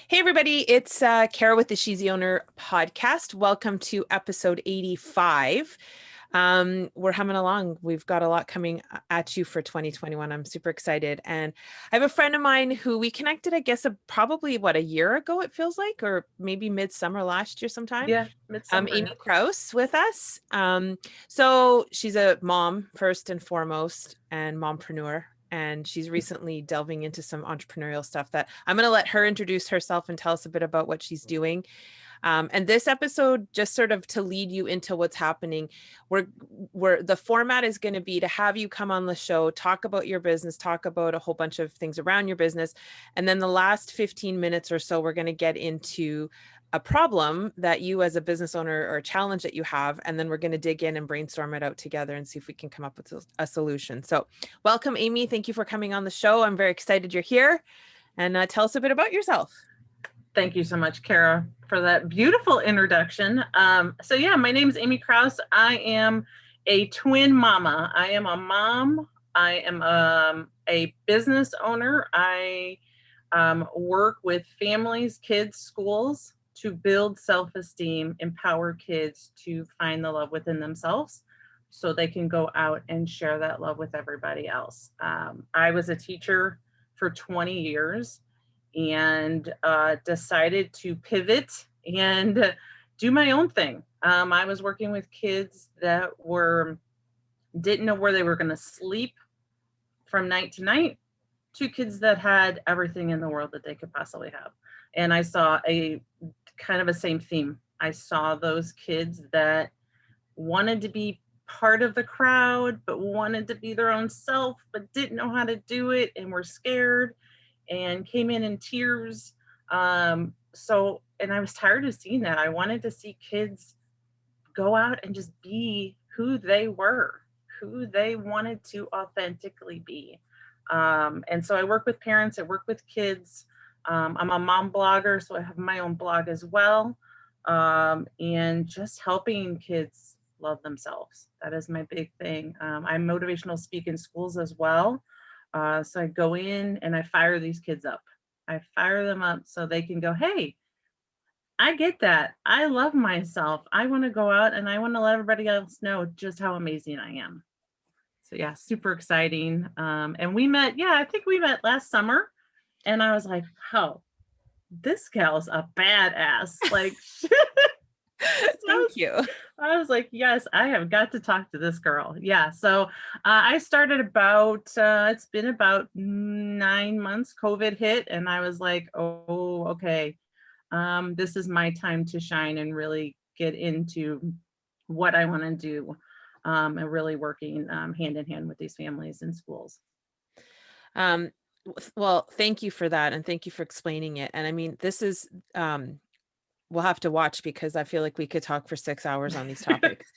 Hey everybody, it's Kara with the She's the Owner podcast. Welcome to episode 85. We're humming along. We've got a lot coming at you for 2021. I'm super excited. And I have a friend of mine who we connected, I guess, probably a year ago, it feels like, or maybe midsummer last year sometime. Yeah, midsummer. Amy Kraus with us. So she's a mom first and foremost and mompreneur. And she's recently delving into some entrepreneurial stuff that I'm going to let her introduce herself and tell us a bit about what she's doing. And this episode, just sort of to lead you into what's happening, we're the format is going to be to have you come on the show, talk about your business, talk about a whole bunch of things around your business. And then the last 15 minutes or so, we're going to get into a problem that you as a business owner or a challenge that you have, and then we're going to dig in and brainstorm it out together and see if we can come up with a solution. So welcome, Amy. Thank you for coming on the show. I'm very excited you're here, and tell us a bit about yourself. Thank you so much, Kara, for that beautiful introduction. My name is Amy Kraus. I am a twin mama. I am a mom. I am a business owner. I work with families, kids, schools to build self-esteem, empower kids to find the love within themselves so they can go out and share that love with everybody else. I was a teacher for 20 years and decided to pivot and do my own thing. I was working with kids that didn't know where they were going to sleep from night to night, to kids that had everything in the world that they could possibly have. And I saw a kind of a same theme. I saw those kids that wanted to be part of the crowd, but wanted to be their own self, but didn't know how to do it and were scared and came in tears. And I was tired of seeing that. I wanted to see kids go out and just be who they were, who they wanted to authentically be. And so I work with parents, I work with kids. I'm a mom blogger, so I have my own blog as well. And just helping kids love themselves. That is my big thing. I motivational speak in schools as well. So I go in and I fire these kids up. I fire them up so they can go, hey, I get that. I love myself. I want to go out and I want to let everybody else know just how amazing I am. So yeah, super exciting. And I think we met last summer. And I was like, oh, this gal's a badass. Like, Thank you. I was like, yes, I have got to talk to this girl. Yeah. So I started it's been about 9 months, COVID hit. And I was like, oh, okay. This is my time to shine and really get into what I want to do. And really working hand in hand with these families and schools. Well, thank you for that. And thank you for explaining it. And I mean, this is, we'll have to watch because I feel like we could talk for 6 hours on these topics.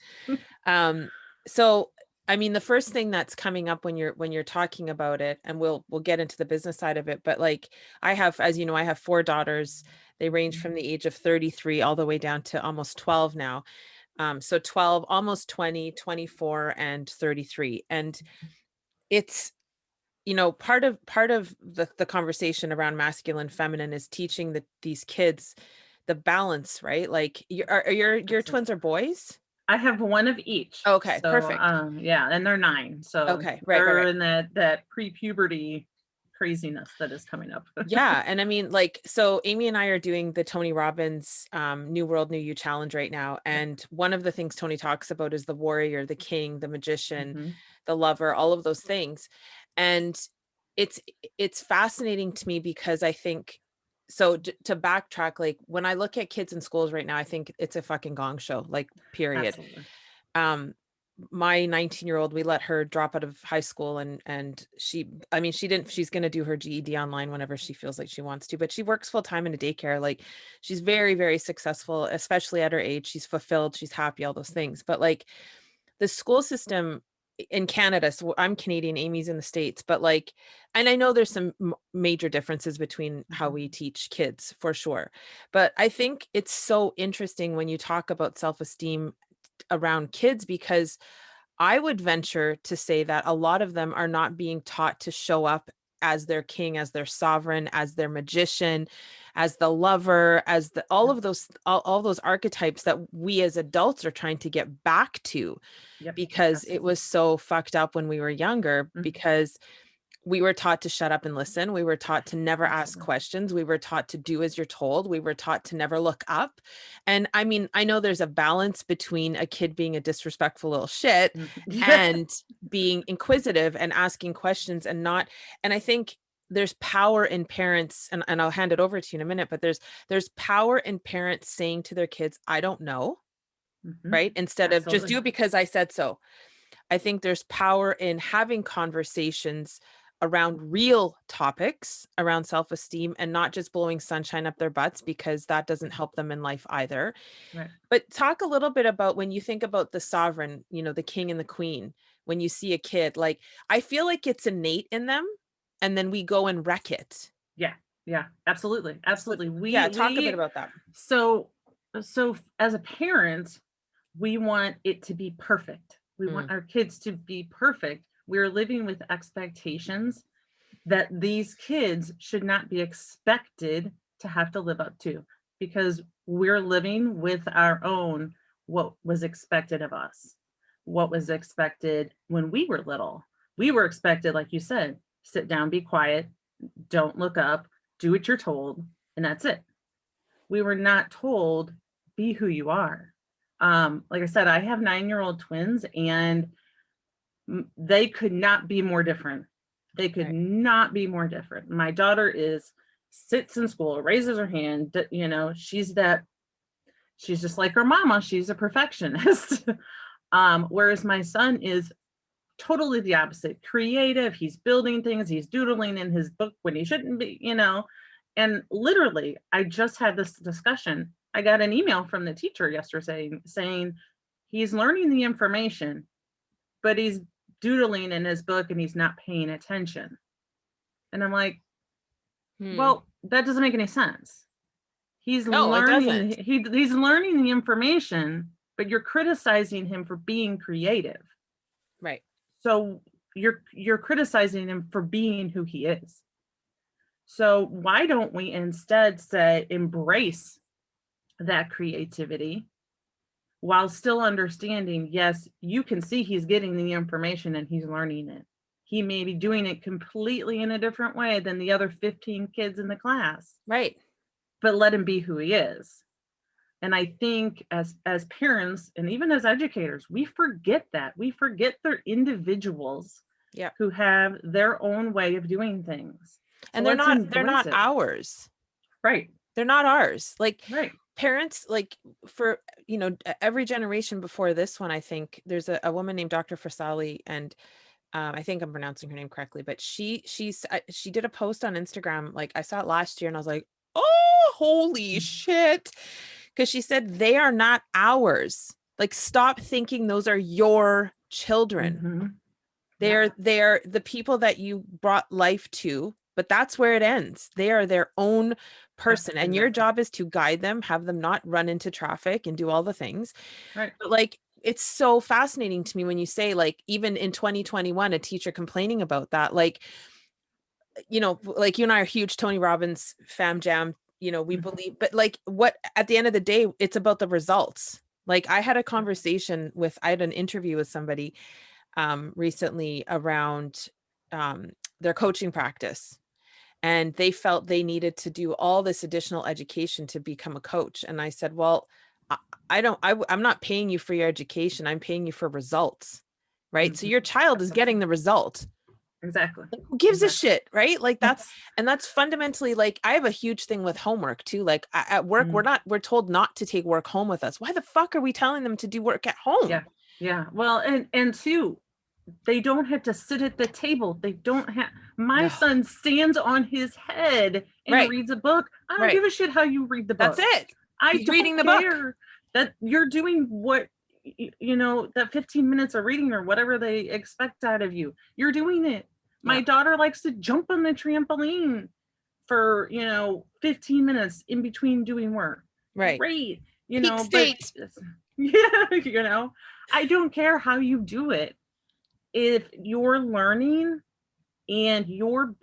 So, I mean, the first thing that's coming up when you're talking about it, and we'll get into the business side of it, but like I have, as you know, I have 4 daughters. They range from the age of 33 all the way down to almost 12 now. So 12, almost 20, 24, and 33. And it's, part of the conversation around masculine, feminine is teaching these kids the balance, right? Like your twins are boys? I have one of each. Okay, So, perfect. and they're 9. So Okay, they're right. in that pre-puberty craziness that is coming up. Yeah. And I mean, like, so Amy and I are doing the Tony Robbins New World, New You challenge right now. And one of the things Tony talks about is the warrior, the king, the magician, Mm-hmm. the lover, all of those things. And it's fascinating to me because I think, so to backtrack, like when I look at kids in schools right now, I think it's a fucking gong show, like period. Absolutely. My 19-year-old, we let her drop out of high school and she's going to do her GED online whenever she feels like she wants to, but she works full time in a daycare. Like she's very, very successful, especially at her age. She's fulfilled, she's happy, all those things. But like the school system in Canada, so I'm Canadian, Amy's in the States, but like, and I know there's some major differences between how we teach kids for sure. But I think it's so interesting when you talk about self-esteem around kids, because I would venture to say that a lot of them are not being taught to show up as their king, as their sovereign, as their magician, as the lover, as the all those archetypes that we as adults are trying to get back to, Yep. because it Absolutely. was so fucked up when we were younger, Mhm. because we were taught to shut up and listen. We were taught to never ask Absolutely. questions. We were taught to do as you're told. We were taught to never look up. And I mean, I know there's a balance between a kid being a disrespectful little shit Yeah. and being inquisitive and asking questions and not. And I think there's power in parents, and I'll hand it over to you in a minute, but there's power in parents saying to their kids, I don't know, Mhm. right? Instead of just Absolutely. do it because I said so. I think there's power in having conversations around real topics around self-esteem and not just blowing sunshine up their butts, because that doesn't help them in life either. Right. But talk a little bit about when you think about the sovereign, the king and the queen, when you see a kid, like, I feel like it's innate in them and then we go and wreck it. Yeah. Yeah. Absolutely. So Absolutely. yeah, We talk a bit we about that. so so as a parent, we want it to be perfect. We want Mm, our kids to be perfect. We're living with expectations that these kids should not be expected to have to live up to, because we're living with our own what was expected of us, what was expected when we were little. We were expected, like you said, sit down, be quiet, don't look up, do what you're told, and that's it. We were not told, be who you are. Like I said, I have 9-year-old twins, and they could not be more different. They could right. not be more different. My daughter is sits in school, raises her hand, she's just like her mama, she's a perfectionist. Whereas my son is totally the opposite, creative, he's building things, he's doodling in his book when he shouldn't be. And literally, I just had this discussion. I got an email from the teacher yesterday saying he's learning the information, but he's doodling in his book and he's not paying attention. And I'm like, Hmm. well, that doesn't make any sense. He's No, it learning, doesn't. he's learning the information, but you're criticizing him for being creative. Right. So you're criticizing him for being who he is. So why don't we instead say embrace that creativity while still understanding, yes, you can see he's getting the information and he's learning it. He may be doing it completely in a different way than the other 15 kids in the class, Right. but let him be who he is. And I think as parents and even as educators, we forget that. We forget they're individuals Yeah. who have their own way of doing things. So And they're let's not embrace it. ours. Right. They're not ours. Like, Right. parents, like, for every generation before this one, I think there's a woman named Dr. Fasali, and I think I'm pronouncing her name correctly, but she did a post on Instagram, like, I saw it last year and I was like, oh, holy shit, because she said they are not ours. Like, stop thinking those are your children. Mm-hmm. Yeah. They're the people that you brought life to, but that's where it ends. They are their own Yep. person, and your Exactly. job is to guide them, have them not run into traffic and do all the things. Right. But, like, it's so fascinating to me when you say, like, even in 2021, a teacher complaining about that, like, like, you and I are huge Tony Robbins fam jam, we Mhm. believe, but, like, what, at the end of the day, it's about the results. Like, I had an interview with somebody recently around their coaching practice, and they felt they needed to do all this additional education to become a coach. And I said, well, I, I don't, I'm not paying you for your education. I'm paying you for results. Right. So Mhm. your child is Absolutely. getting the result. Exactly. Like, who gives a Exactly. shit? Right. Like, that's, Yes. and that's fundamentally, like, I have a huge thing with homework too. Like, at work, Mm. we're told not to take work home with us. Why the fuck are we telling them to do work at home? Yeah. Yeah. Well, and two, they don't have to sit at the table. They don't have, my No. son stands on his head and Right. reads a book. I don't Right. give a shit how you read the That's book. it. I He's don't reading the book. care that you're doing what that 15 minutes of reading or whatever they expect out of you. You're doing it. My Yeah. daughter likes to jump on the trampoline for 15 minutes in between doing work. Right. Great. Peak But state. yeah, I don't care how you do it. If you're learning and you're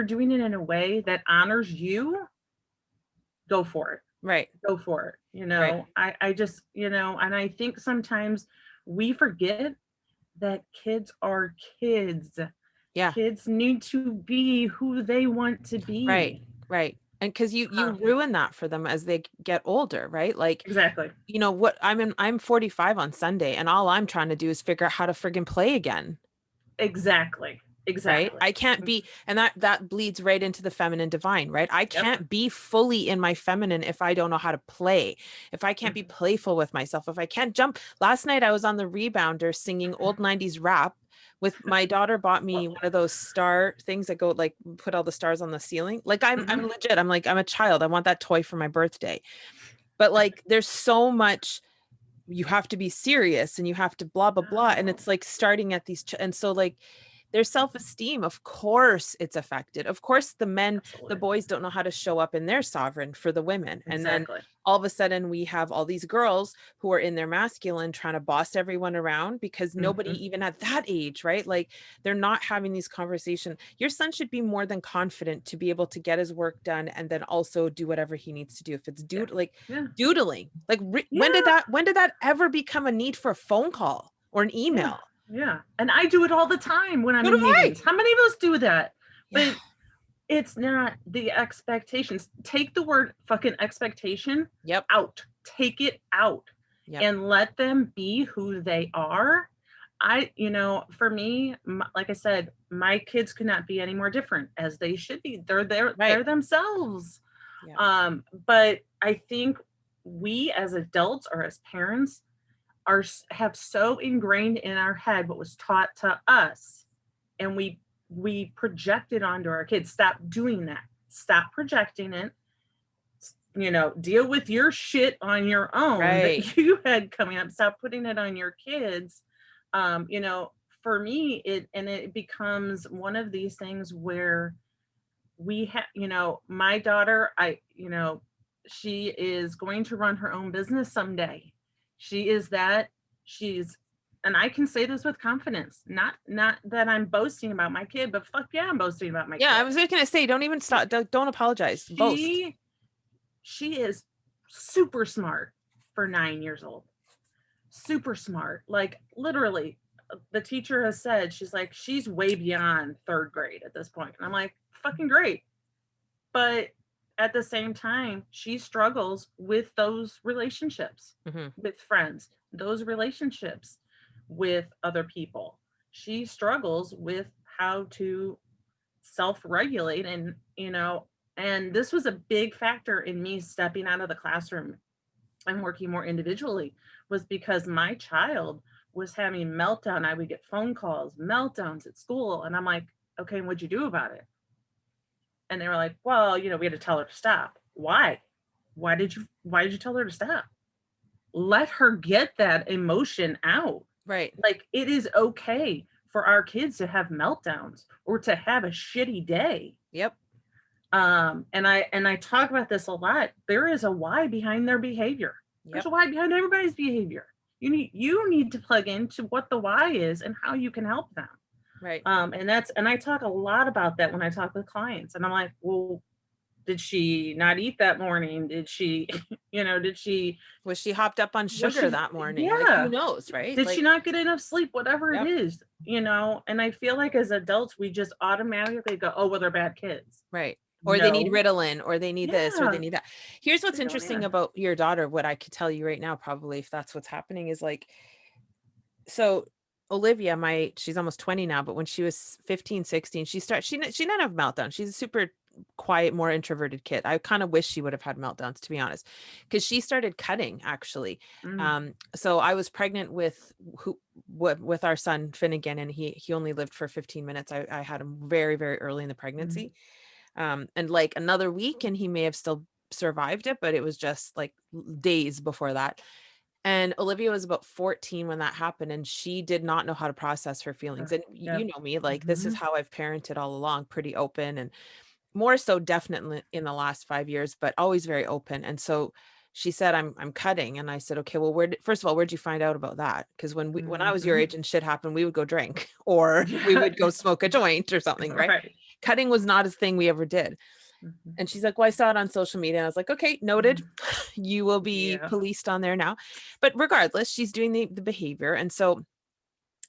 doing it in a way that honors you, go for it. Right. Go for it. You Right. know, I just, you know, and I think sometimes we forget that kids are kids. Yeah. Kids need to be who they want to Right. be. Right. And because you Um, ruin that for them as they get older, right? Like, exactly. what I'm 45 on Sunday, and all I'm trying to do is figure out how to friggin' play again. Exactly. Right. Exactly. I can't be, and that bleeds right into the feminine divine, right? I Yep. can't be fully in my feminine if I don't know how to play, if I can't be Mhm. playful with myself, if I can't jump. Last night I was on the rebounder singing old 90s rap with my daughter bought me one of those star things that go like put all the stars on the ceiling. Like I'm Mhm. legit. I'm like, I'm a child. I want that toy for my birthday. But like there's so much you have to be serious and you have to blah blah blah, and No, it's like starting at and so like their self-esteem, of course it's affected. Of course the absolutely. boys don't know how to show up in their sovereign for the women, and then Exactly. all of a sudden we have all these girls who are in their masculine trying to boss everyone around because nobody Mhm. even at that age, right? Like they're not having these conversations. Your son should be more than confident to be able to get his work done and then also do whatever he needs to do. If it's Yeah. like Yeah. doodling, like Yeah. when did that ever become a need for a phone call or an Yeah. email? Yeah. And I do it all the time when I'm So do in I. meetings. How many of us do that? Yeah. But it's not the expectations. Take the word fucking expectation Yep. out. Take it out Yep. and let them be who they are. For me, like I said, my kids could not be any more different as they should be. Right. They're themselves. Yeah. But I think we as adults or as parents have so ingrained in our head what was taught to us, and we project it onto our kids. Stop doing that. Stop projecting it. Deal with your shit on your own Right. that you had coming up. Stop putting it on your kids. For me, it becomes one of these things where we have, my daughter, she is going to run her own business someday. She is that. She's And I can say this with confidence. Not that I'm boasting about my kid, but fuck yeah, I'm boasting about my Yeah, I kid. was just gonna say, don't even stop. Don't apologize. Boast. She she is super smart for 9 years old. Super smart. Like literally, the teacher has said she's way beyond third grade at this point. And I'm like, fucking great. But at the same time, she struggles with those relationships Hmm. with friends, those relationships with other people. She struggles with how to self-regulate, and this was a big factor in me stepping out of the classroom and working more individually, was because my child was having meltdown. I would get phone calls, meltdowns at school, and I'm like, okay, what'd you do about it? And they were like, well, we had to tell her to stop. Why? Why did you tell her to stop? Let her get that emotion out. Right. Like, it is okay for our kids to have meltdowns or to have a shitty day. Yep. And I talk about this a lot. There is a why behind their behavior. There's Yep. a why behind everybody's behavior. You need to plug into what the why is and how you can help them. Right. And I talk a lot about that when I talk with clients. And I'm like, well, did she not eat that morning? Did she, did she, Was she hopped up on was sugar she, that morning? Like who yeah, knows, right? did she Like, not get enough sleep? Whatever it yep. is. And I feel like as adults, we just automatically go, oh, well, they're bad kids. Right. Or they need No. Ritalin, or they need this, or they Yeah. need that. Here's what's They don't, interesting yeah. about your daughter. What I could tell you right now, probably, if that's what's happening, is like, so Olivia, she's almost 20 now, but when she was 15, 16, she didn't have meltdown. She's a super quiet, more introverted kid. I kind of wish she would have had meltdowns, to be honest, because she started cutting actually. Mm, So I was pregnant with our son Finnegan, and he only lived for 15 minutes. I had him very, very early in the mm, pregnancy. And like another week and he may have still survived it, but it was just like days before that. And Olivia was about 14 when that happened, and she did not know how to process her feelings. And yeah. you know me, like this is Mhm. how I've parented all along, pretty open, and more so definitely in the last 5 years, but always very open. And so she said, I'm cutting. And I said, okay, well, first of all, where'd you find out about that? Because when I was your Mhm. age and shit happened, we would go drink or we Yeah. would go smoke a joint or something, right? Right. Cutting was not a thing we ever did. Mhm. And she's like, well, I saw it on social media. And I was like, okay, noted. You will be Yeah. policed on there now. But regardless, she's doing the behavior. And so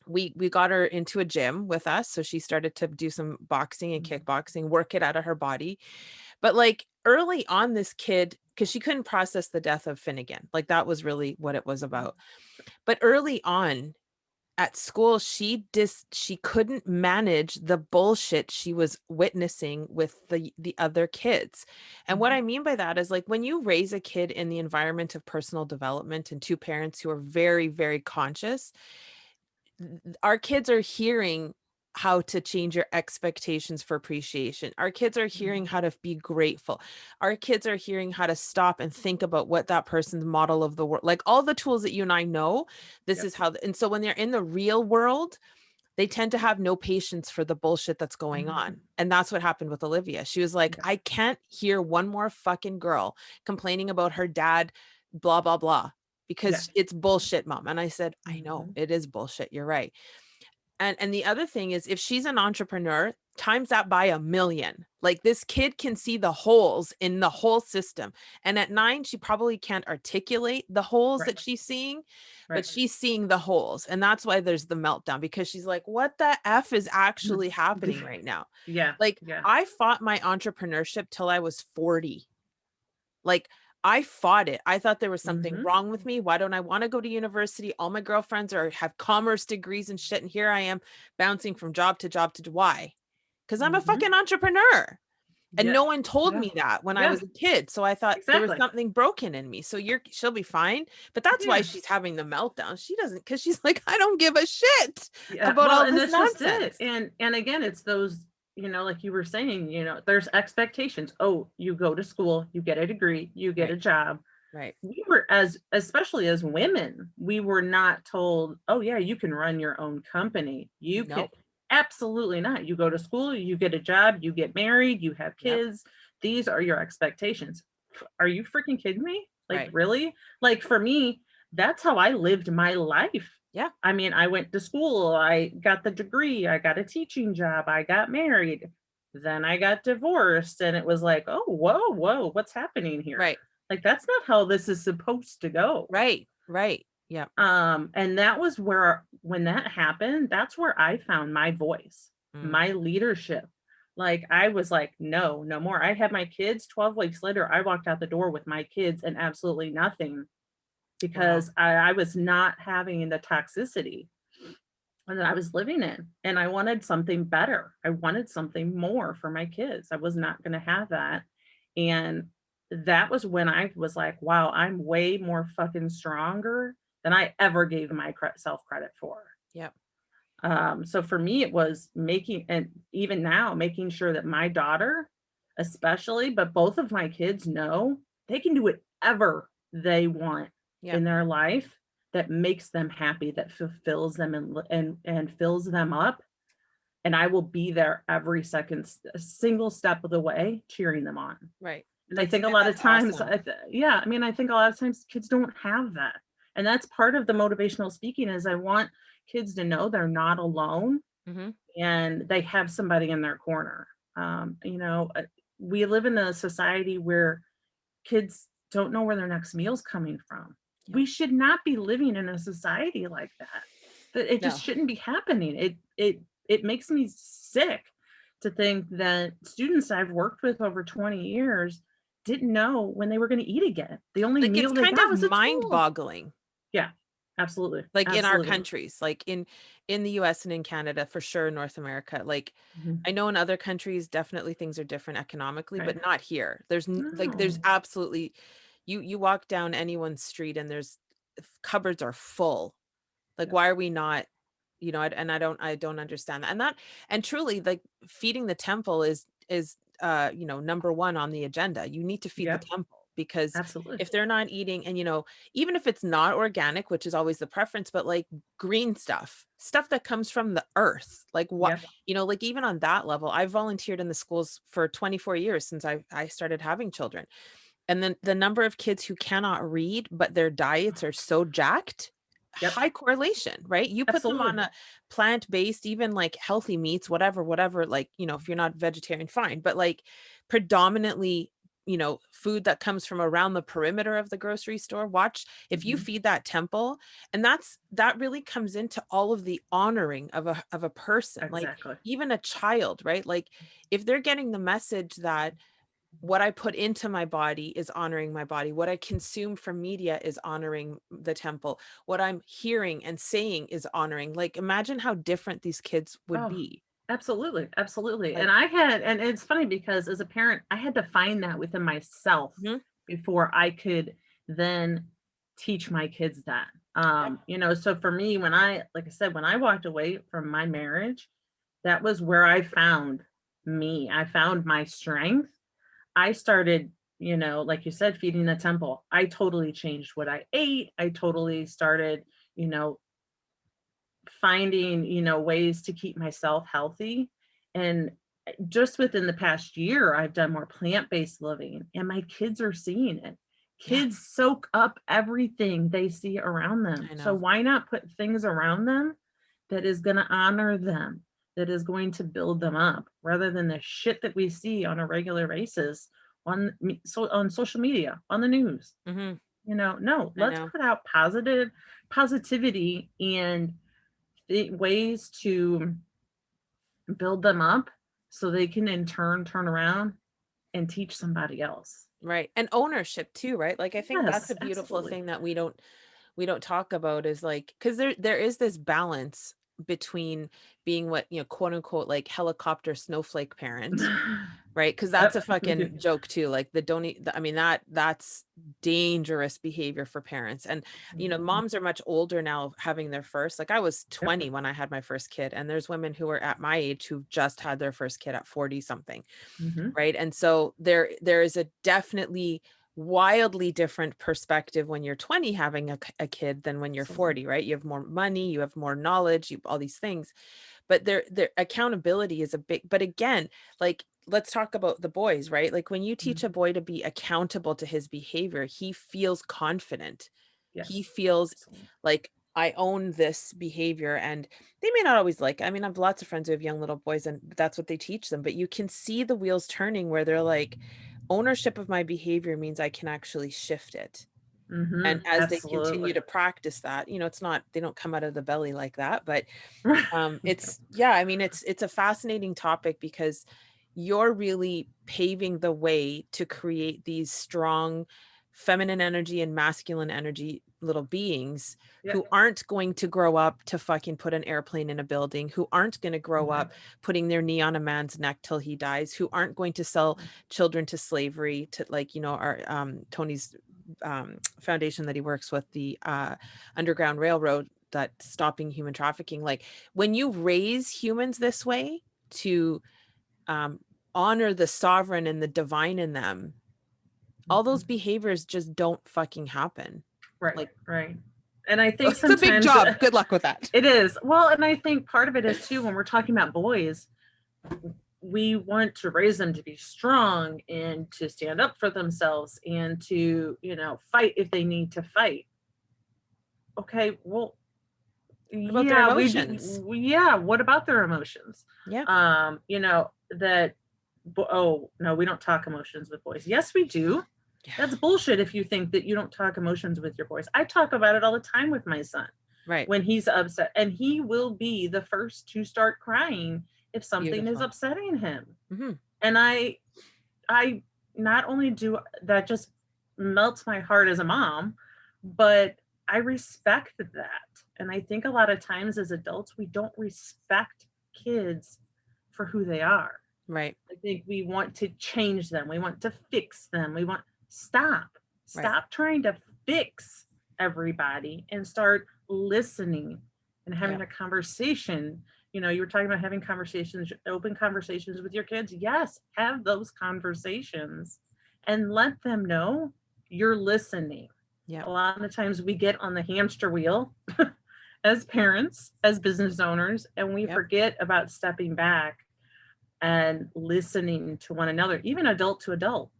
we got her into a gym with us. So she started to do some boxing and Mhm. kickboxing, work it out of her body. But like early on, this kid, because she couldn't process the death of Finnegan, like that was really what it was about. But early on, at school she couldn't manage the bullshit she was witnessing with the other kids. And what Mhm. I mean by that is like when you raise a kid in the environment of personal development and two parents who are very very conscious, our kids are hearing how to change your expectations for appreciation. Our kids are hearing Mhm. how to be grateful. Our kids are hearing how to stop and think about what that person's model of the world, like all the tools that you and I know, this Yep. is how, and so when they're in the real world, they tend to have no patience for the bullshit that's going Mhm. on. And that's what happened with Olivia. She was like, Yeah. I can't hear one more fucking girl complaining about her dad, blah, blah, blah, Yeah. because it's bullshit, mom. And I said, I know Mhm. it is bullshit. You're right. And the other thing is if she's an entrepreneur, times that by a million. Like this kid can see the holes in the whole system. And at 9, she probably can't articulate the holes Right. that she's seeing, but Right. she's seeing the holes. And that's why there's the meltdown because she's like, what the F is actually happening right now? Yeah. Like Yeah. I fought my entrepreneurship till I was 40. Like I fought it. I thought there was something Mhm. wrong with me. Why don't I want to go to university? All my girlfriends are have commerce degrees and shit. And here I am bouncing from job to job to why? Because I'm a Mhm. fucking entrepreneur. And Yeah. no one told Yeah. me that when I Yeah. was a kid. So I thought there was Exactly. something broken in me. So she'll be fine. But that's why Yeah. she's having the meltdown. She doesn't because she's like, I don't give a shit Yeah, about well, all and this that's just it. nonsense. And again, it's those, like you were saying, there's expectations. Oh, you go to school, you get a degree, you get Right. a job. Right. We were especially as women, we were not told, oh yeah, you can run your own company. You can Nope. absolutely not. You go to school, you get a job, you get married, you have Yep. kids. These are your expectations. Are you freaking kidding me? Like Right. really? Like for me, that's how I lived my life. Yeah. I mean, I went to school, I got the degree, I got a teaching job, I got married, then I got divorced, and it was like, oh, whoa, whoa, what's happening here? Right. Like, that's not how this is supposed to go. Right. Right. Yeah. And that was where, when that happened, that's where I found my voice, Mm. my leadership. Like, I was like, no, no more. I had my kids 12 weeks later. I walked out the door with my kids and absolutely nothing Wow. because I was not having the toxicity that I was living in. And I wanted something better. I wanted something more for my kids. I was not going to have that. And that was when I was like, wow, I'm way more fucking stronger than I ever gave myself credit for. Yep. So for me, it was making, and even now, making sure that my daughter, especially, but both of my kids know they can do whatever they want Yep. in their life that makes them happy, that fulfills them and fills them up. And I will be there every second, a single step of the way, cheering them on. Right. And I think a lot of That's times, awesome. yeah, I mean, I think a lot of times kids don't have that. And that's part of the motivational speaking is I want kids to know they're not alone Hmm. and they have somebody in their corner. Um, you know, uh, we live in a society where kids don't know where their next meal's coming from. Yep. We should not be living in a society like that. That it just No. shouldn't be happening. It makes me sick to think that students I've worked with over 20 years didn't know when they were going to eat again. The only Like it's meal they kind got of was a mind tool. boggling. Yeah, absolutely. Like in our Absolutely. countries, like in the US and in Canada, for sure, North America. Like Mhm. I know in other countries, definitely things are different economically, Right. but not here. There's No. absolutely you walk down anyone's street and there's cupboards are full. Like Yeah. why are we not, and I don't understand that. And truly like feeding the temple is number one on the agenda. You need to feed the Yeah. temple because Absolutely. if they're not eating, and even if it's not organic, which is always the preference, but like green stuff that comes from the earth, like what, Yeah. like even on that level, I volunteered in the schools for 24 years since I started having children. And then the number of kids who cannot read, but their diets are so jacked, Yep. high correlation, right? You put them on Absolutely. a plant-based, even like healthy meats, whatever, like, if you're not vegetarian, fine. But like predominantly, food that comes from around the perimeter of the grocery store. Watch if you Mhm. feed that temple, and that really comes into all of the honoring of a person, like Exactly. even a child, right? Like if they're getting the message that what I put into my body is honoring my body, what I consume from media is honoring the temple, what I'm hearing and saying is honoring. Like imagine how different these kids would Oh, be. absolutely, absolutely. Like, And it's funny because as a parent, I had to find that within myself mhm, before I could then teach my kids that. yep, So for me, like I said, when I walked away from my marriage, that was where I found me. I found my strength. I started, like you said, feeding the temple. I totally changed what I ate. I totally started, you know, finding, ways to keep myself healthy. And just within the past year, I've done more plant-based living and my kids are seeing it. yeah, Kids soak up everything they see around them. I So know. why not put things around them that is going to honor them, that is going to build them up rather than the shit that we see on a regular basis on social media, on the news. Hmm. No, I let's know. put out positivity and ways to build them up so they can in turn turn around and teach somebody else. Right. And ownership too, right? Like I think that's Yes, a beautiful absolutely. thing that we don't talk about is like because there is this balance between being what, quote unquote like helicopter snowflake parent, right? Because that's a Yep. fucking joke too. Like the don't I mean that's dangerous behavior for parents. And Mhm. moms are much older now having their first. Like I was Yep. 20 when I had my first kid, and there's women who are at my age who just had their first kid at 40 something, Mhm. right? And so there is a definitely wildly different perspective when you're 20 having a kid than when you're Absolutely. 40, right? You have more money, you have more knowledge, you all these things. But their accountability is a big, but again, like let's talk about the boys, right? Like when you teach a Mhm. boy to be accountable to his behavior, he feels confident. He Yes. feels Absolutely. like I own this behavior. And they may not always like, I mean, I have lots of friends who have young little boys and that's what they teach them, but you can see the wheels turning where they're like, ownership of my behavior means I can actually shift it. And Mhm. as they continue Absolutely. to practice that, it's not, they don't come out of the belly like that, but Yep. it's, yeah, I mean, it's a fascinating topic because you're really paving the way to create these strong feminine energy and masculine energy little beings who Yep. aren't going to grow up to fucking put an airplane in a building, who aren't going to grow Mhm. up putting their knee on a man's neck till he dies, who aren't going to sell children to slavery to like, our Tony's foundation that he works with, the Underground Railroad, that stopping human trafficking. Like when you raise humans this way to um, honor the sovereign and the divine in them, all those Mhm. behaviors just don't fucking happen. Right. Like Right. And I think it's a big sometimes job. Good luck with that. it is. Well, and I think part of it is too when we're talking about boys, we want to raise them to be strong and to stand up for themselves and to, fight if they need to fight. Okay, well, What about their yeah, emotions? yeah, what about their emotions? Yeah. That oh, no, we don't talk emotions with boys. Yes, we do. Yeah. That's bullshit if you think that you don't talk emotions with your boys. I talk about it all the time with my son Right. when he's upset, and he will be the first to start crying if something is Beautiful. upsetting him. Hmm. And I not only do that just melts my heart as a mom, but I respect that. And I think a lot of times as adults, we don't respect kids for who they are. Right. I think we want to change them. We want to fix them. We want stop. Right. Stop trying to fix everybody and start listening and Yeah. having a conversation. You were talking about having conversations, open conversations with your kids. Yes, have those conversations and let them know you're listening. Yeah. A lot of the times we get on the hamster wheel as parents, as business owners, and we Yep. forget about stepping back and listening to one another, even adult to adult.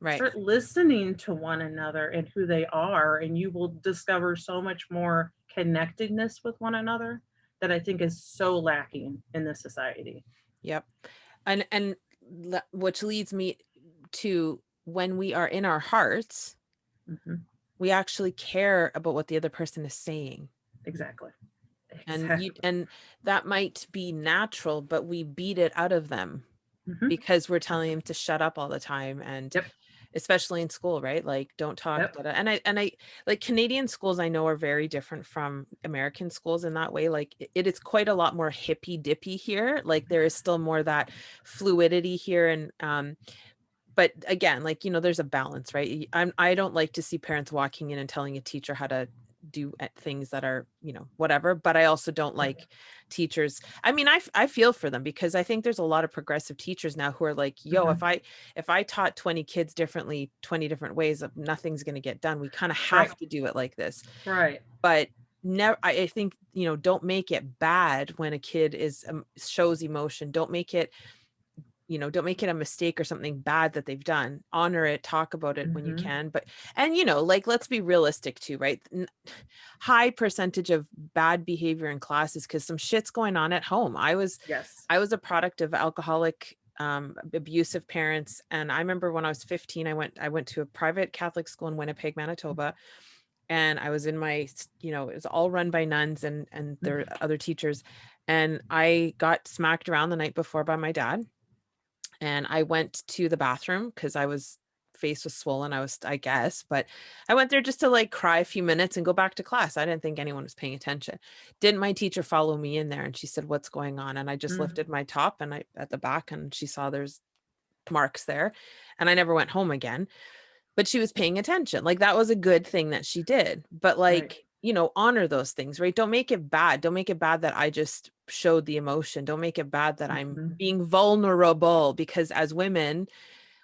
Right. Start listening to one another and who they are, and you will discover so much more connectedness with one another that I think is so lacking in this society. Yep. And which leads me to when we are in our hearts, Mhm. we actually care about what the other person is saying. Exactly. And Exactly. and that might be natural, but we beat it out of them Mhm. because we're telling them to shut up all the time. And Yep. especially in school, right? Like, don't talk. Yep. Da, da. And I like Canadian schools, I know, are very different from American schools in that way. Like, it is quite a lot more hippy dippy here. Like, there is still more that fluidity here. And but again, like, there's a balance, right? I don't like to see parents walking in and telling a teacher how to do things that are, whatever. But I also don't like teachers. I mean, I feel for them, because I think there's a lot of progressive teachers now who are like, yo, Mhm. if I taught 20 kids differently, 20 different ways, nothing's going to get done. We kind of Right. have to do it like this. Right. But never, I think, don't make it bad when a kid shows emotion. Don't make it a mistake or something bad that they've done. Honor it, talk about it when you Mhm. can. But, and, like, let's be realistic too, right? High percentage of bad behavior in classes because some shit's going on at home. Yes. I was a product of alcoholic, abusive parents. And I remember when I was 15, I went to a private Catholic school in Winnipeg, Manitoba. And I was in it was all run by nuns and their other teachers. And I got smacked around the night before by my dad. And I went to the bathroom because face was swollen. I guess, but I went there just to like cry a few minutes and go back to class. I didn't think anyone was paying attention. Didn't my teacher follow me in there? And she said, "What's going on?" And I just Mhm. lifted my top and at the back, and she saw there's marks there. And I never went home again, but she was paying attention. Like, that was a good thing that she did. But Right. like, honor those things, right? Don't make it bad. Don't make it bad that I just showed the emotion. Don't make it bad that I'm Mhm. being vulnerable, because as women,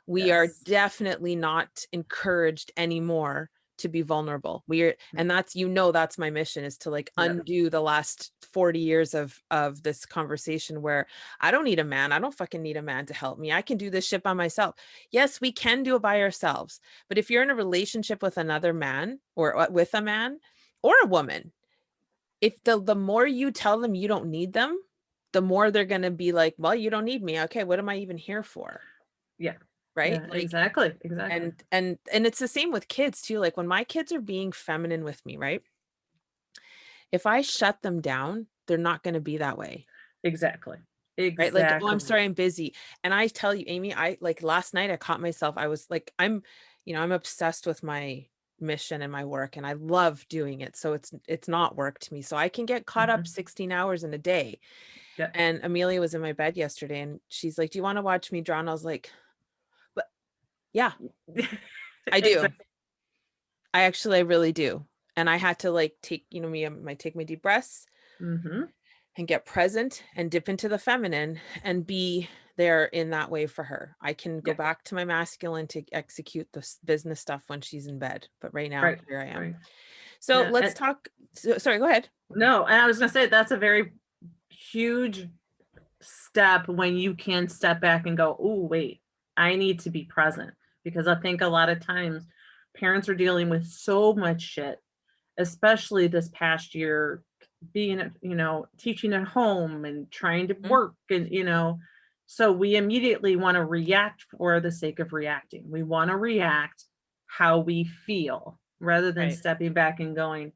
we are Yes. definitely not encouraged anymore to be vulnerable. Mm. And that's my mission, is to like Yep. undo the last 40 years of this conversation where I don't need a man. I don't fucking need a man to help me. I can do this shit by myself. Yes, we can do it by ourselves. But if you're in a relationship with another man, or with a man or a woman, if the more you tell them you don't need them, the more they're going to be like, well, you don't need me. Okay, what am I even here for? Yeah. Right? Yeah. Like, Exactly. Exactly. and it's the same with kids too. Like, when my kids are being feminine with me, right? If I shut them down, they're not going to be that way. Exactly. Right? Like, "Oh, I'm Exactly. sorry, I'm busy." And I tell you, Amy, I like last night I caught myself. I was like, I'm obsessed with my mission and my work, and I love doing it. So it's not work to me. So I can get caught up Mhm. 16 hours in a day. Yeah. And Amelia was in my bed yesterday and she's like, "Do you want to watch me draw?" And I was like, "But yeah, I do. Exactly. I really do." And I had to like take, take my deep breaths Mhm. and get present and dip into the feminine and be there in that way for her. I can go Yeah. back to my masculine to execute the business stuff when she's in bed. But right now, Right. here I am. Right. So Yeah. let's And talk. Sorry, go ahead. no, and I was gonna say that's a very huge step when you can step back and go, oh, wait, I need to be present. Because I think a lot of times parents are dealing with so much shit, especially this past year, being, teaching at home and trying to Mhm. work and, so we immediately want to react for the sake of reacting. We want to react how we feel rather than Right. stepping back and going,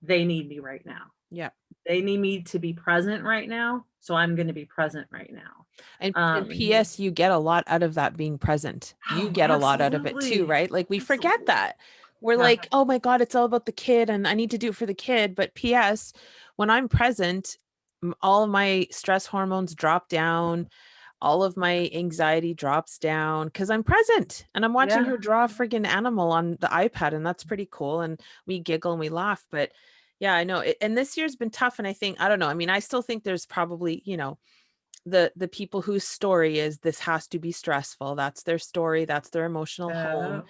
they need me right now. Yeah. They need me to be present right now, so I'm gonna be present right now. And And PS, you get a lot out of that being present. You oh, get a lot out of it too, absolutely. right? Like, we forget Absolutely. that. We're Yeah. like, "Oh my God, it's all about the kid and I need to do it for the kid." But PS, when I'm present, all of my stress hormones drop down, all of my anxiety drops down because I'm present and I'm watching Yeah. her draw a friggin' animal on the iPad, and that's pretty cool. And we giggle and we laugh. But yeah, I know. And this year's been tough. And I think, I don't know. I mean, I still think there's probably, the people whose story is this has to be stressful. That's their story. That's their emotional home. Uh,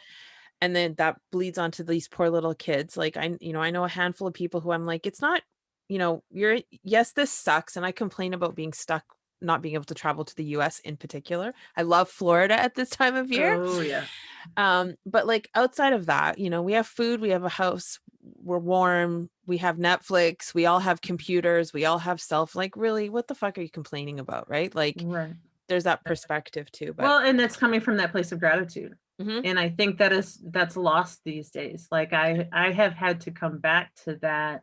And then that bleeds onto these poor little kids. Like, I know a handful of people who I'm like, it's not, yes, this sucks. And I complain about being stuck, not being able to travel to the US in particular. I love Florida at this time of year. oh, yeah. But like, outside of that, we have food, we have a house, we're warm, we have Netflix, we all have computers, we all have like, really, what the fuck are you complaining about, right? Like, Right. there's that perspective too, but Well, and that's coming from that place of gratitude. Mhm. And I think that's lost these days. Like I have had to come back to that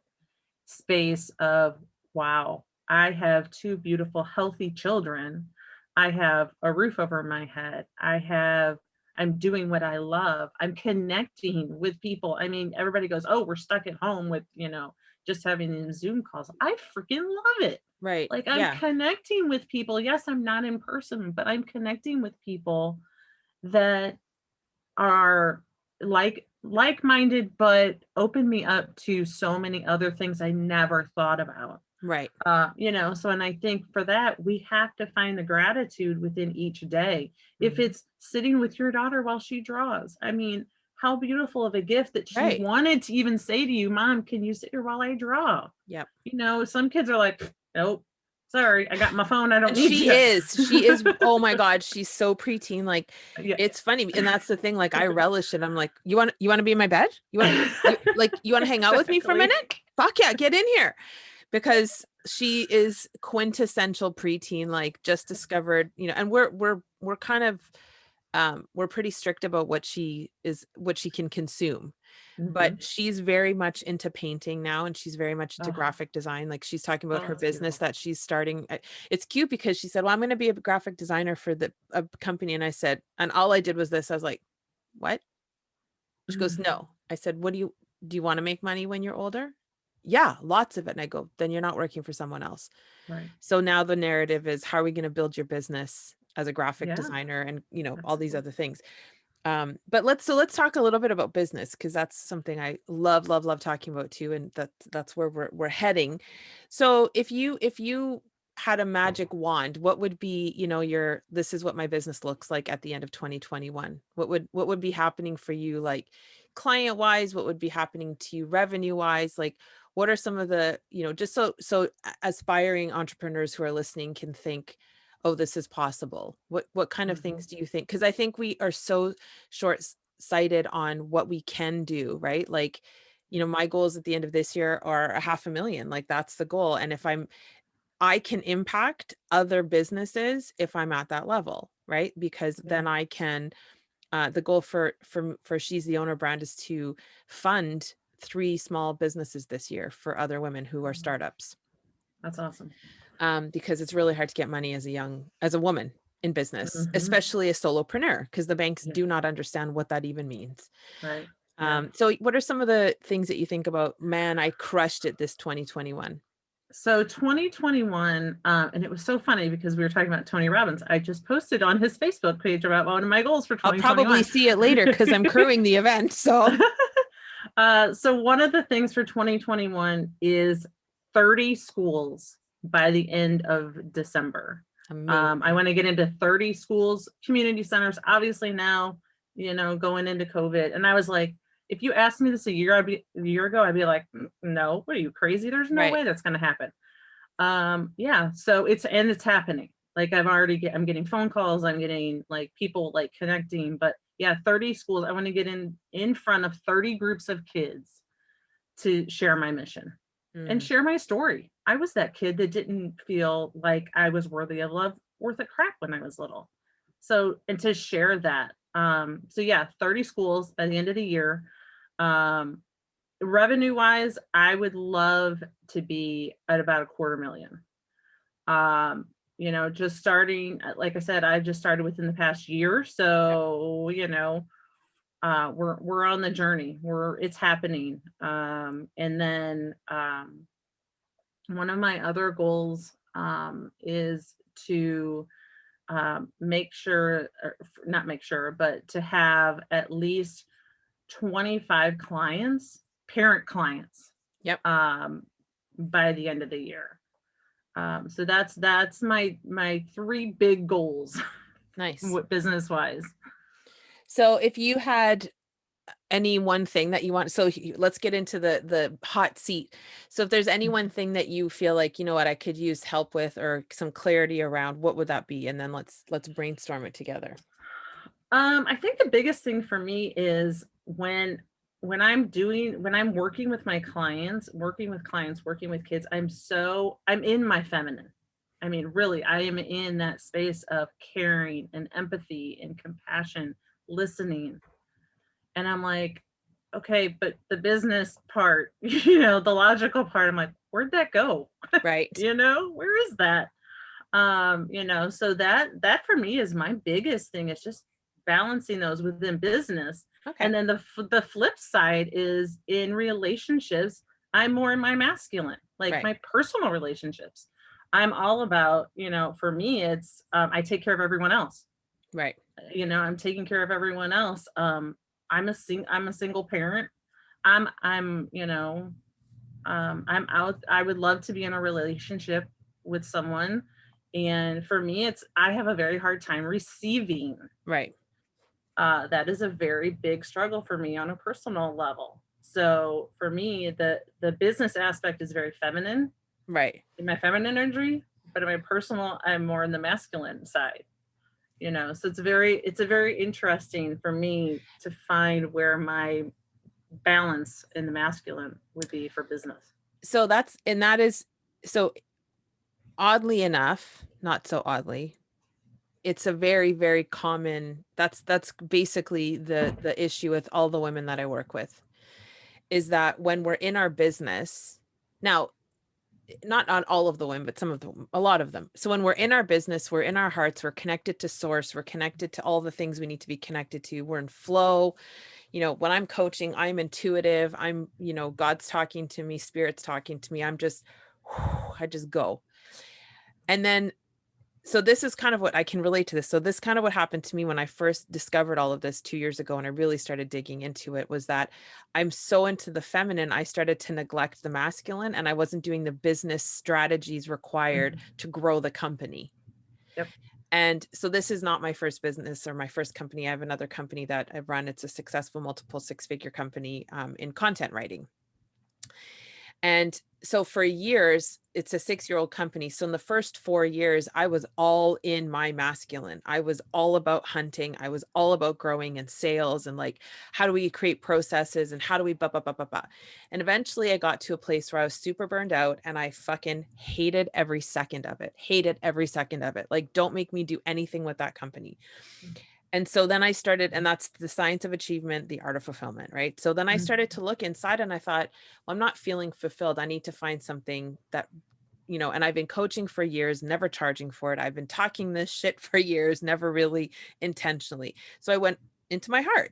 space of, wow, I have two beautiful, healthy children. I have a roof over my head. I'm doing what I love. I'm connecting with people. I mean, everybody goes, oh, we're stuck at home with, just having these Zoom calls. I freaking love it. right. Like I'm Yeah. connecting with people. Yes, I'm not in person, but I'm connecting with people that are like-minded, but open me up to so many other things I never thought about. Right. So, and I think for that, we have to find the gratitude within each day. If Mhm. it's sitting with your daughter while she draws, I mean, how beautiful of a gift that she Right. wanted to even say to you, Mom, can you sit here while I draw? Yep. Some kids are like, nope, sorry, I got my phone, I don't And need you. she is, oh my God, she's so preteen. Like, Yeah. it's funny. And that's the thing. Like, I relish it. I'm like, you want to be in my bed? You want to hang out with me for a Exactly. minute? Fuck yeah, get in here. Because she is quintessential preteen, like just discovered, and we're kind of, we're pretty strict about what she can consume. But Mhm. she's very much into painting now, and she's very much into Oh, graphic design. Like, she's talking about her that's business beautiful. that she's starting. It's cute because she said, well, I'm going to be a graphic designer for a company. And I said, and all I did was this. I was like, what? She goes, Mhm. no. I said, do you want to make money when you're older? Yeah, lots of it. And I go, then you're not working for someone else. Right. So now the narrative is, how are we going to build your business as a graphic Yeah, designer, and all these absolutely. other things. But let's talk a little bit about business, because that's something I love, love, love talking about too. And that's where we're heading. So if you had a magic wand, what would be, this is what my business looks like at the end of 2021? What would be happening for you, like client wise? What would be happening to you revenue wise? Like, what are some of the, just so aspiring entrepreneurs who are listening can think, oh, this is possible. What kind of Mhm. things do you think? Because I think we are so short-sighted on what we can do, right? Like, my goals at the end of this year are a 500,000. Like, that's the goal. And if I can impact other businesses if I'm at that level, right? Because Yeah, then I can, the goal for She's the Owner brand is to fund 3 small businesses this year for other women who are startups. that's awesome. Because it's really hard to get money as a woman in business, Mhm. especially a solopreneur, because the banks Yeah, do not understand what that even means. right. Yeah. So what are some of the things that you think about, man, I crushed it this 2021? So 2021, and it was so funny because we were talking about Tony Robbins. I just posted on his Facebook page about one of my goals for I'll probably 2021. see it later because I'm crewing the event. So So one of the things for 2021 is 30 schools by the end of December. I amazing. want to get into 30 schools, community centers, obviously now, going into COVID. And I was like, if you asked me this a year ago, I'd be like, no, what are you crazy? There's no Right. way that's going to happen." Yeah, so it's happening. Like I'm getting phone calls, I'm getting like people like connecting, but yeah, 30 schools. I want to get in front of 30 groups of kids to share my mission and Mm, share my story. I was that kid that didn't feel like I was worthy of love, worth a crap when I was little. So, and to share that. So yeah, 30 schools by the end of the year. Um, Revenue wise, I would love to be at about a quarter million. Just starting, like I said, I've just started within the past year. yeah. So, we're on the journey. It's happening. And then one of my other goals is to make sure, or not make sure, but to have at least 25 clients, parent clients, Yep. um, by the end of the year. So that's my three big goals, Nice. business wise. So if you had any one thing that you want, so let's get into the hot seat. So if there's any one thing that you feel like, what, I could use help with or some clarity around, what would that be? And then let's brainstorm it together. I think the biggest thing for me is when I'm working with kids, I'm in my feminine. I mean, really, I am in that space of caring and empathy and compassion, listening. And I'm like, okay, but the business part, the logical part, I'm like, where'd that go? Right. Where is that? So that for me is my biggest thing. It's just balancing those within business. And Okay. then the flip side is in relationships, I'm more in my masculine, like Right. my personal relationships. I'm all about, for me, it's I take care of everyone else. Right. I'm taking care of everyone else. I'm a single parent. I'm out. I would love to be in a relationship with someone. And for me, I have a very hard time receiving. Right. That is a very big struggle for me on a personal level. So for me, the business aspect is very feminine Right. in my feminine energy, but in my personal, I'm more in the masculine side. So it's a very interesting for me to find where my balance in the masculine would be for business. So that is so oddly enough, not so oddly, it's a very, very common, that's basically the issue with all the women that I work with, is that when we're in our business, now, not on all of the women, but some of them, a lot of them. So when we're in our business, we're in our hearts, we're connected to source, we're connected to all the things we need to be connected to. We're in flow. When I'm coaching, I'm intuitive. God's talking to me, spirit's talking to me. I just go. And then, so this is kind of what I can relate to this. So this kind of what happened to me when I first discovered all of this 2 years ago, and I really started digging into it, was that I'm so into the feminine, I started to neglect the masculine, and I wasn't doing the business strategies required Mhm. to grow the company. Yep. And so this is not my first business or my first company. I have another company that I've run. It's a successful multiple six-figure company in content writing. And so for years, it's a 6-year-old company. So in the first 4 years, I was all in my masculine. I was all about hunting. I was all about growing and sales and like, how do we create processes and how do we, And eventually I got to a place where I was super burned out and I fucking hated every second of it. Hated every second of it. Like, don't make me do anything with that company. And so then I started, and that's the science of achievement, the art of fulfillment, right? So then I started to look inside and I thought, well, I'm not feeling fulfilled. I need to find something that, and I've been coaching for years, never charging for it. I've been talking this shit for years, never really intentionally. So I went into my heart.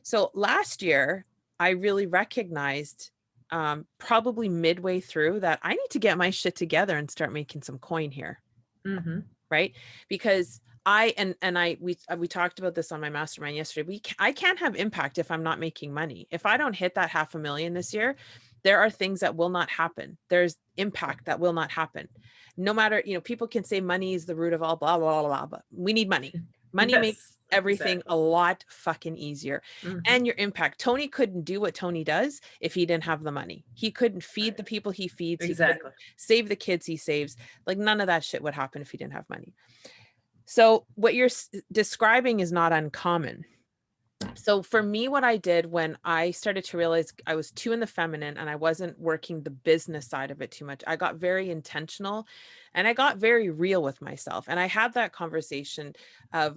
So last year, I really recognized, probably midway through, that I need to get my shit together and start making some coin here. Mm-hmm. Right? Because we talked about this on my mastermind yesterday. I can't have impact if I'm not making money. If I don't hit that 500,000 this year, there are things that will not happen. There's impact that will not happen. No matter, people can say money is the root of all blah, blah, blah, blah, but we need money. Money makes Yes, everything exactly. a lot fucking easier. Mm-hmm. And your impact. Tony couldn't do what Tony does if he didn't have the money. He couldn't feed Right. the people he feeds. He couldn't Exactly. save the kids he saves. Like, none of that shit would happen if he didn't have money. So what you're describing is not uncommon. So for me, what I did when I started to realize I was too in the feminine and I wasn't working the business side of it too much, I got very intentional and I got very real with myself. And I had that conversation of,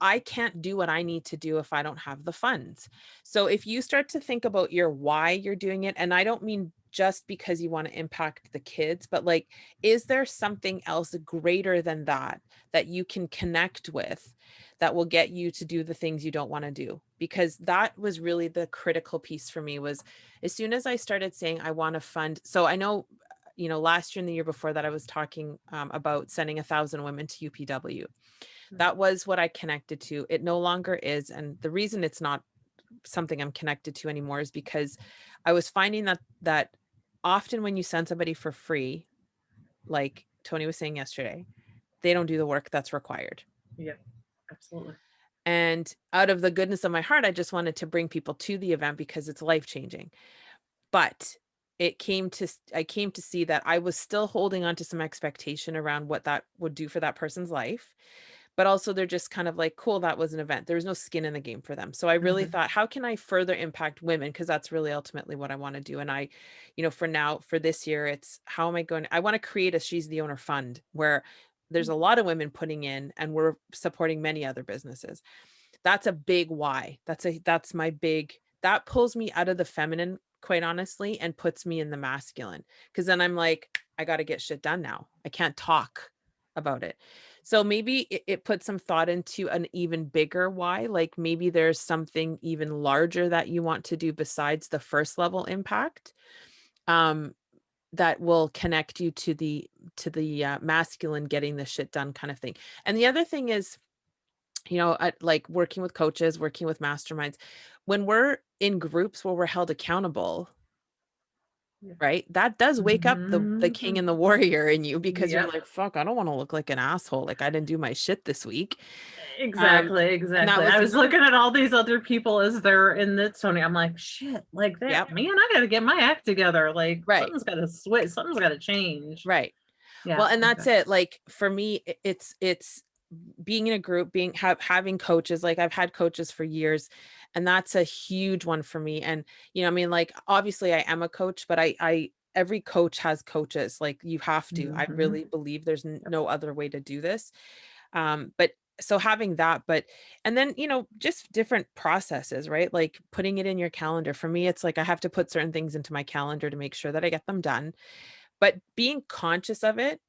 I can't do what I need to do if I don't have the funds. So if you start to think about your why you're doing it, and I don't mean just because you want to impact the kids, but like, is there something else greater than that that you can connect with that will get you to do the things you don't want to do? Because that was really the critical piece for me, was as soon as I started saying I want to fund. So I know, last year and the year before that, I was talking about sending 1,000 women to UPW. That was what I connected to. It no longer is. And the reason it's not something I'm connected to anymore is because I was finding that often when you send somebody for free, like Tony was saying yesterday, they don't do the work that's required. Yeah, absolutely. And out of the goodness of my heart, I just wanted to bring people to the event because it's life-changing. But I came to see that I was still holding on to some expectation around what that would do for that person's life. but also they're just kind of like, cool, that was an event. There was no skin in the game for them. So I really Mhm. thought, how can I further impact women? Because that's really ultimately what I want to do. And I, for now, for this year, it's how am I going I want to create a She's the Owner fund where there's a lot of women putting in and we're supporting many other businesses. That's a big why. That's my big that pulls me out of the feminine, quite honestly, and puts me in the masculine. Because then I'm like, I got to get shit done now. I can't talk about it. So maybe it puts some thought into an even bigger why. Like maybe there's something even larger that you want to do besides the first level impact. Um, that will connect you to the masculine getting the shit done kind of thing. And the other thing is, like working with coaches, working with masterminds, when we're in groups where we're held accountable, Yeah. right? That does wake up the king Mhm. and the warrior in you because you're Yep. like, fuck, I don't want to look like an asshole. Like I didn't do my shit this week. Um, Exactly, and that exactly. was I was another looking at all these other people as they're in the Tony. I'm like, shit, like that, Yep. man, I gotta get my act together. Like Right. something's gotta switch, something's gotta change. Right. Yeah, Well, and that's exactly. it. Like for me, it's being in a group, having coaches. Like I've had coaches for years, and that's a huge one for me. And I mean, like obviously I am a coach, but I every coach has coaches. Like you have to. I Hmm. really believe there's Yep. no other way to do this. But so having that, but and then just different processes, right? Like putting it in your calendar. For me, it's like I have to put certain things into my calendar to make sure that I get them done. But being conscious of it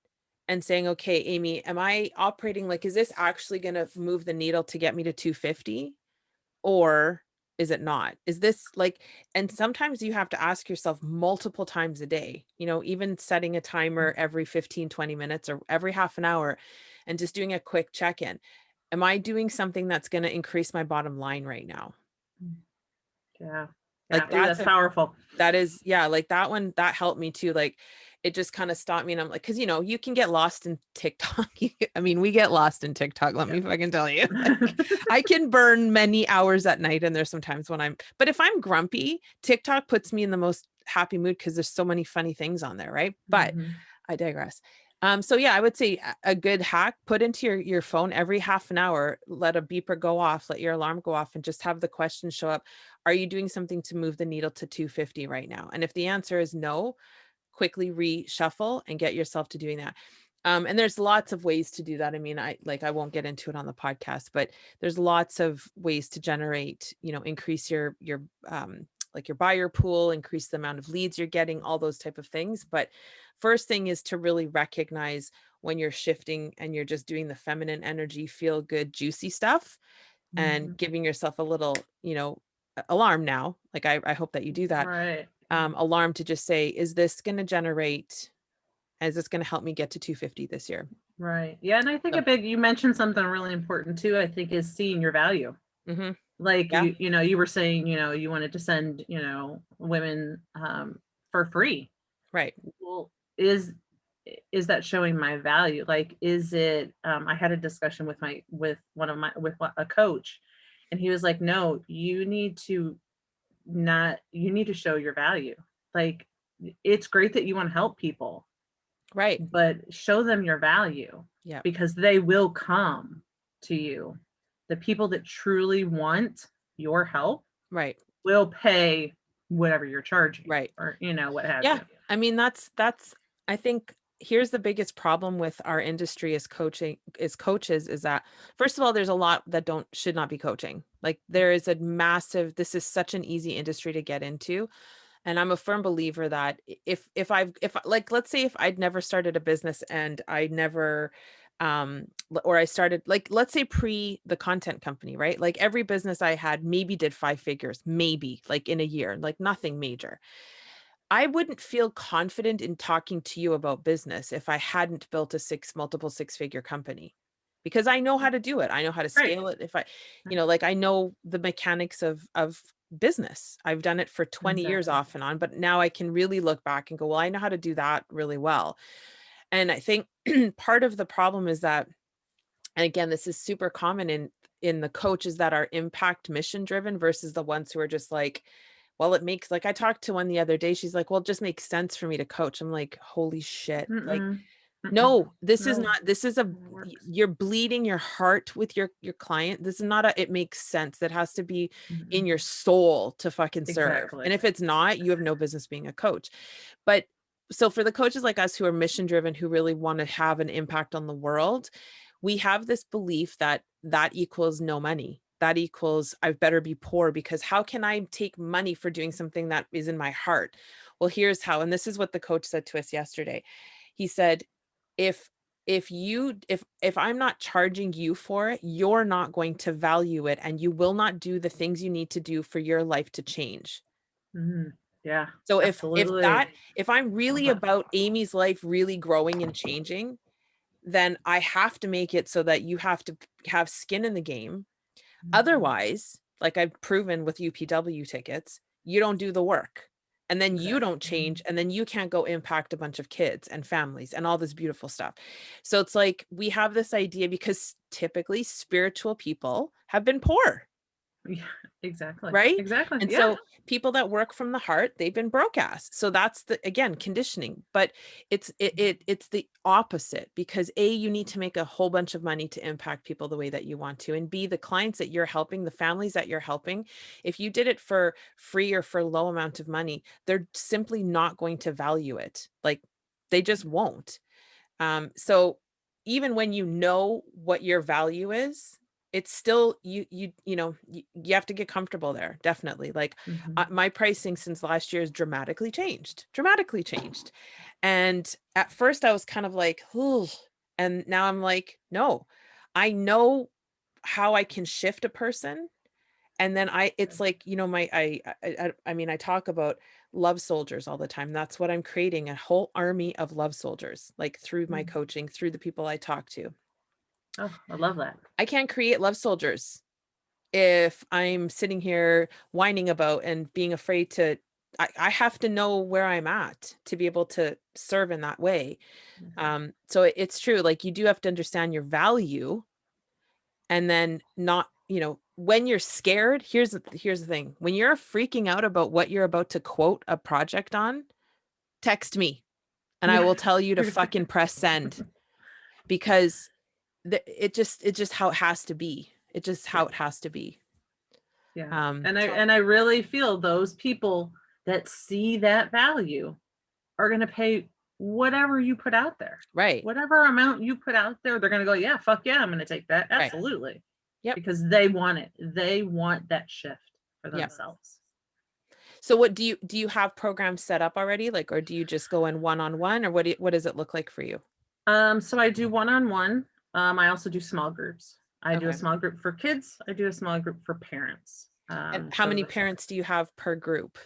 and saying, okay, Amy, am I operating like, is this actually going to move the needle to get me to 250? Or is it not? Is this like, and sometimes you have to ask yourself multiple times a day, even setting a timer every 15, 20 minutes or every half an hour and just doing a quick check in. Am I doing something that's going to increase my bottom line right now? Yeah. Yeah. Like Ooh, that's that's a powerful. That is, yeah, like that one, that helped me too. Like it just kind of stopped me. And I'm like, because you can get lost in TikTok. I mean, we get lost in TikTok. Let me Yep. fucking tell you. Like I can burn many hours at night. And there's sometimes but if I'm grumpy, TikTok puts me in the most happy mood because there's so many funny things on there, right? But Hmm. I digress. So yeah, I would say a good hack, put into your phone every half an hour, let a beeper go off, let your alarm go off, and just have the question show up. Are you doing something to move the needle to 250 right now? And if the answer is no, quickly reshuffle and get yourself to doing that. And there's lots of ways to do that. I mean, I won't get into it on the podcast, but there's lots of ways to generate, increase your like your buyer pool, increase the amount of leads you're getting, all those type of things. But first thing is to really recognize when you're shifting and you're just doing the feminine energy, feel good, juicy stuff and Hmm. giving yourself a little, alarm now. Like I hope that you do that Right. alarm to just say, is this going to help me get to 250 this year? Right. Yeah. And I think So, you mentioned something really important too, I think is seeing your value. mhm, Like yeah, you were saying, you wanted to send, women for free. right, Well, is that showing my value? Like, is it, I had a discussion with a coach, and he was like, no, you need to show your value. Like, it's great that you want to help people, right, but show them your value yeah, because they will come to you. The people that truly want your help right, will pay whatever you're charging right. or, what have Yeah. you. I mean, I think here's the biggest problem with our industry as coaches is that first of all, there's a lot that should not be coaching. Like there is a massive, this is such an easy industry to get into. And I'm a firm believer that if like, let's say if I'd never started a business and I never, or I started like, let's say pre the content company, right? Like every business I had maybe did 5 figures, maybe like in a year, like nothing major. I wouldn't feel confident in talking to you about business if I hadn't built a multiple six-figure company because I know how to do it. I know how to Right. scale it. If I, like I know the mechanics of business. I've done it for 20 years Exactly. off and on, but now I can really look back and go, well, I know how to do that really well. And I think part of the problem is that, and again, this is super common in the coaches that are impact mission driven versus the ones who are just like, well, it makes like I talked to one the other day. She's like, well, it just makes sense for me to coach. I'm like, holy shit. Like Mm-mm. No, this is No, not, this is it works. you're bleeding your heart with your client. This is not it makes sense. That has to be in Mhm. your soul to fucking serve. And Exactly. if it's not, you have no business being a coach. But so for the coaches like us who are mission driven, who really want to have an impact on the world, we have this belief that that equals no money. That equals I better be poor, because how can I take money for doing something that is in my heart? Well, here's how. And this is what the coach said to us yesterday. He said, if if I'm not charging you for it, you're not going to value it, and you will not do the things you need to do for your life to change. Mhm. Yeah, So absolutely. if I'm Love really that. about Amy's life really growing and changing, then I have to make it so that you have to have skin in the game. Mhm. Otherwise, like I've proven with UPW tickets, you don't do the work. And then you Exactly. don't change. And then you can't go impact a bunch of kids and families and all this beautiful stuff. So it's like we have this idea because typically spiritual people have been poor. Yeah, exactly. Right. Exactly. And Yeah. so people that work from the heart, they've been broke ass. So that's the, again, conditioning, but it's the opposite, because A, you need to make a whole bunch of money to impact people the way that you want to. And B, the clients that you're helping, the families that you're helping, if you did it for free or for low amount of money, they're simply not going to value it. Like they just won't. So even when you know what your value is, it's still you have to get comfortable there. Definitely. Like Mhm. my pricing since last year has dramatically changed. And at first I was kind of like, "Ooh," and now I'm like, no, I know how I can shift a person. And then it's like, my I mean, I talk about love soldiers all the time. That's what I'm creating, a whole army of love soldiers, like through my Mhm. coaching, through the people I talk to. Oh, I love that. I can't create love soldiers if I'm sitting here whining about and being afraid to. I have to know where I'm at to be able to serve in that way. Mhm. So it's true. Like you do have to understand your value, and then not, when you're scared, here's the thing. When you're freaking out about what you're about to quote a project on, text me and I Yeah. will tell you to fucking press send, because it's just how it has to be. It's just Yeah. how it has to be. Yeah. Um And I really feel those people that see that value are going to pay whatever you put out there. right. Whatever amount you put out there, they're going to go, yeah, fuck yeah, I'm going to take that. Right. Absolutely. Yep. Because they want it. They want that shift for Yep. themselves. So what do you have programs set up already, like, or do you just go in one on one, or what does it look like for you? So I do one-on-one. I also do small groups. I do a Okay. small group for kids. I do a small group for parents. And how So many that's parents do you have per group?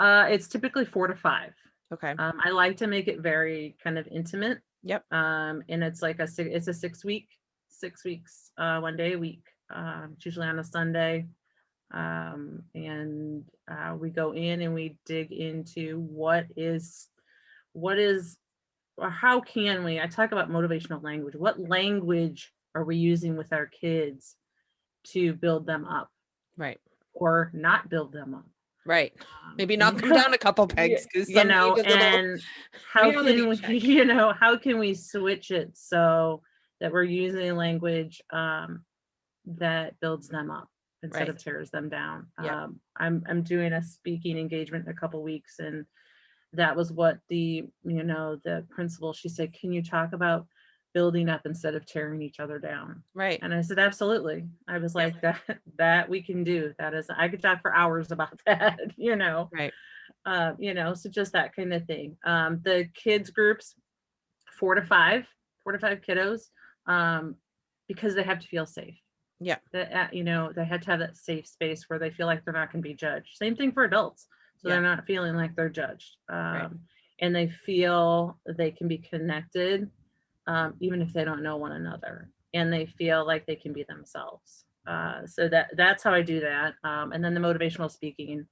it's typically 4 to 5. Okay. I like to make it very kind of intimate. Yep. And it's like it's a 6 weeks, 1 day a week. It's usually on a Sunday. And we go in and we dig into what is or how can we, I talk about motivational language. What language are we using with our kids to build them up Right. or not build them up? Right. Maybe You knock them know, down a couple pegs, because you some need know, a little and how reality can we, check. how can we switch it so that we're using language that builds them up instead Right. of tears them down. Yep. I'm doing a speaking engagement in a couple weeks, and that was what the principal, she said, can you talk about building up instead of tearing each other down? Right. And I said, absolutely. I was Yep. like, that we can do. That is, I could talk for hours about that. Right. So just that kind of thing. The kids groups, 4 to 5, 4 to 5 kiddos, um, because they have to feel safe. Yep. That they had to have that safe space where they feel like they're not going to be judged. Same thing for adults, so they're Yep. not feeling like they're judged, Right. and they feel they can be connected, even if they don't know one another, and they feel like they can be themselves. So that's how I do that. And then the motivational speaking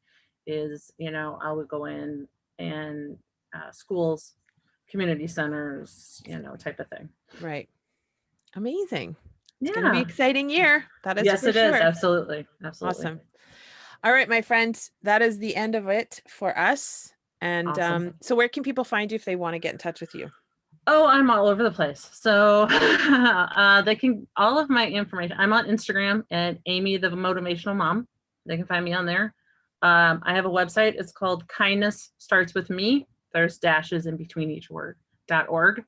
is, I would go in and schools, community centers, type of thing. Right. Amazing. It's going to be Yeah. exciting year. That is Yes, for it is. sure. Absolutely. Absolutely. Awesome. All right, my friend, that is the end of it for us. And Awesome. so where can people find you if they want to get in touch with you? Oh, I'm all over the place. So they can, all of my information, I'm on Instagram at Amy the Motivational Mom. They can find me on there. I have a website. It's called Kindness Starts With Me. There's dashes in between each word, .org.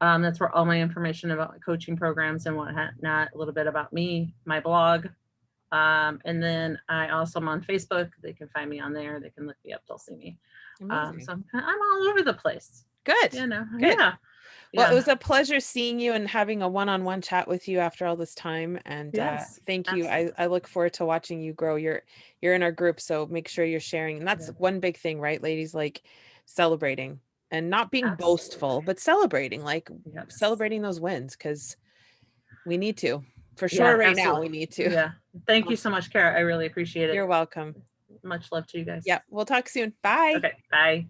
That's where all my information about my coaching programs and whatnot, a little bit about me, my blog. And then I also am on Facebook. They can find me on there. They can look me up. They'll see me. Amazing. So I'm all over the place. Good. You know, Good. yeah. Well, it Yeah. was a pleasure seeing you and having a one-on-one chat with you after all this time. And Yes. thank you. Absolutely. I look forward to watching you grow. You're in our group, so make sure you're sharing. And that's Yeah. one big thing, right, ladies? Like celebrating and not being boastful, Absolutely. but celebrating, like Yes. celebrating those wins, because we need to. For sure, Yeah, right now, absolutely. we need to. Yeah. Thank you so much, Kara. I really appreciate it. You're welcome. Much love to you guys. Yeah, we'll talk soon. Bye. Okay. Bye.